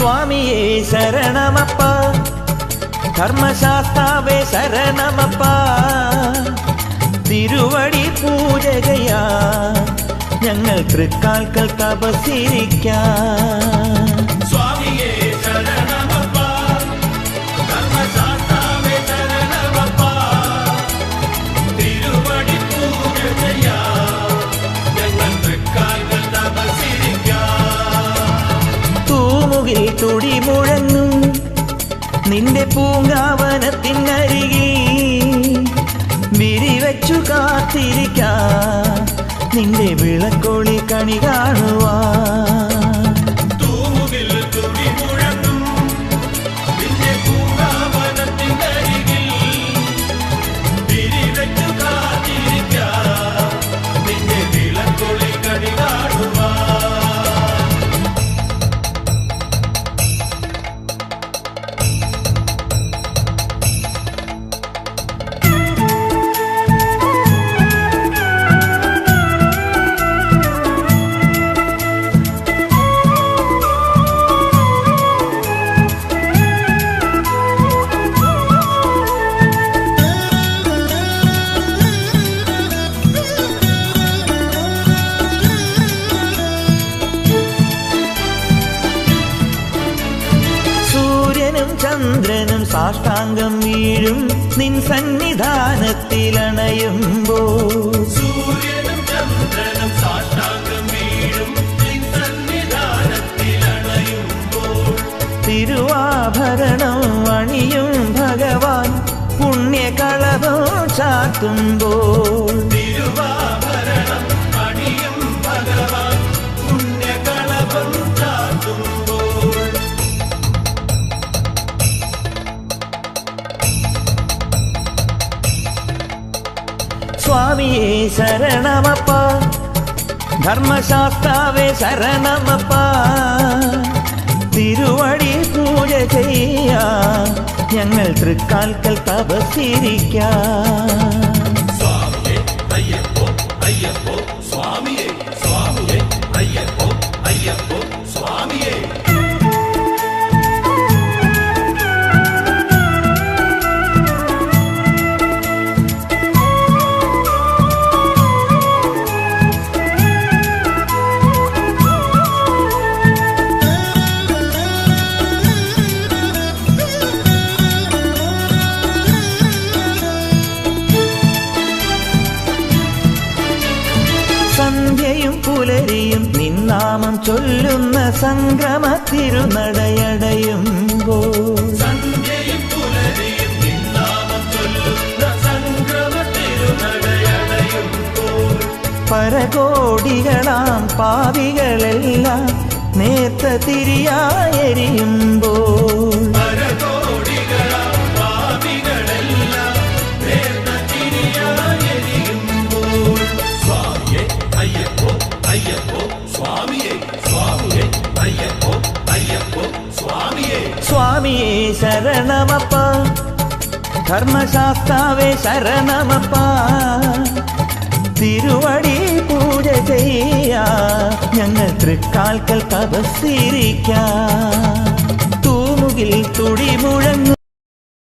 സ്വാമിയേ ശരണമപ്പ, ധർമ്മശാസ്താവേ ശരണമപ്പ, തിരുവടി പൂജകയാ ഞങ്ങൾ തൃക്കാൽക്കൽ തപസ്സിരിക്കാം. സ്വാമിയേ ശരണമപ്പ, ധർമ്മശാസ്താവേ ശരണമപ്പ, തിരുവടി പൂജകയാ ഞങ്ങൾ തൃക്കാൽക്കൽ തപസ്സിരിക്കാം. തൂമുകിൽ തുടി മുഴങ്ങും നിന്റെ പൂങ്കാവനത്തിനരികിൽ വിരിവച്ചു കാത്തിരിക്കാം നിന്റെ വിളക്കൊളി കണി കാണുവാൻ. തൂമുകിൽ തുടി മുഴങ്ങും നിന്റെ പൂങ്കാവനത്തിനരികിൽ വിരിവച്ചു കാത്തിരിക്കാം നിന്റെ വിളക്കൊളി കണി കാണുവാൻ. ചന്ദ്രനും സാഷ്ടാംഗം വീഴും നിൻ സന്നിധാനത്തിലണയുമ്പോൾ, സൂര്യനും ചന്ദ്രനും സാഷ്ടാംഗം വീഴും നിൻ സന്നിധാനത്തിലണയുമ്പോൾ, തിരുവാഭരണം അണിയും ഭഗവാൻ പുണ്യകളഭം ചാത്തുമ്പോൾ, തിരുവാഭരണം അണിയും ഭഗവാൻ പുണ്യകളഭം ചാത്തുമ്പോൾ. സ്വാമിയേ ശരണമപ്പ, ധർമ്മശാസ്താവേ ശരണമപ്പ, തിരുവടി പൂജ ചെയ്യാം ഞങ്ങൾ തൃക്കാൽക്കൽ തപസ്സിരിക്കാം. സ്വാമിയേ അയ്യപ്പോ അയ്യപ്പോ സ്വാമിയേ, സ്വാമിയേ അയ്യപ്പോ അയ്യപ്പോ സ്വാമിയേ. സന്ധ്യയും പുലരിയും നിന്നാമം ചൊല്ലുന്ന സംക്രമ തിരുനടയടയുമ്പോൾ, സന്ധ്യയും പുലരിയും നിന്നാമം ചൊല്ലുന്ന സംക്രമ തിരുനടയടയുമ്പോൾ, പരകോടികളാം പാപികളെല്ലാം നേർത്ത തിരിയായെരിയുമ്പോൾ, പരകോടികളാം പാപികളെല്ലാം നേർത്ത തിരിയായെരിയുമ്പോൾ. സ്വാമിയേ അയ്യപ്പോ അയ്യപ്പോ സ്വാമിയേ, സ്വാമിയേ അയ്യപ്പോ അയ്യപ്പോ സ്വാമിയേ. സ്വാമിയേ ശരണമപ്പ, ധർമ്മശാസ്താവേ ശരണമപ്പ, തിരുവടി പൂജ ചെയ്യാം ഞങ്ങൾ തൃക്കാൽക്കൽ തപസ്സിരിക്കാം.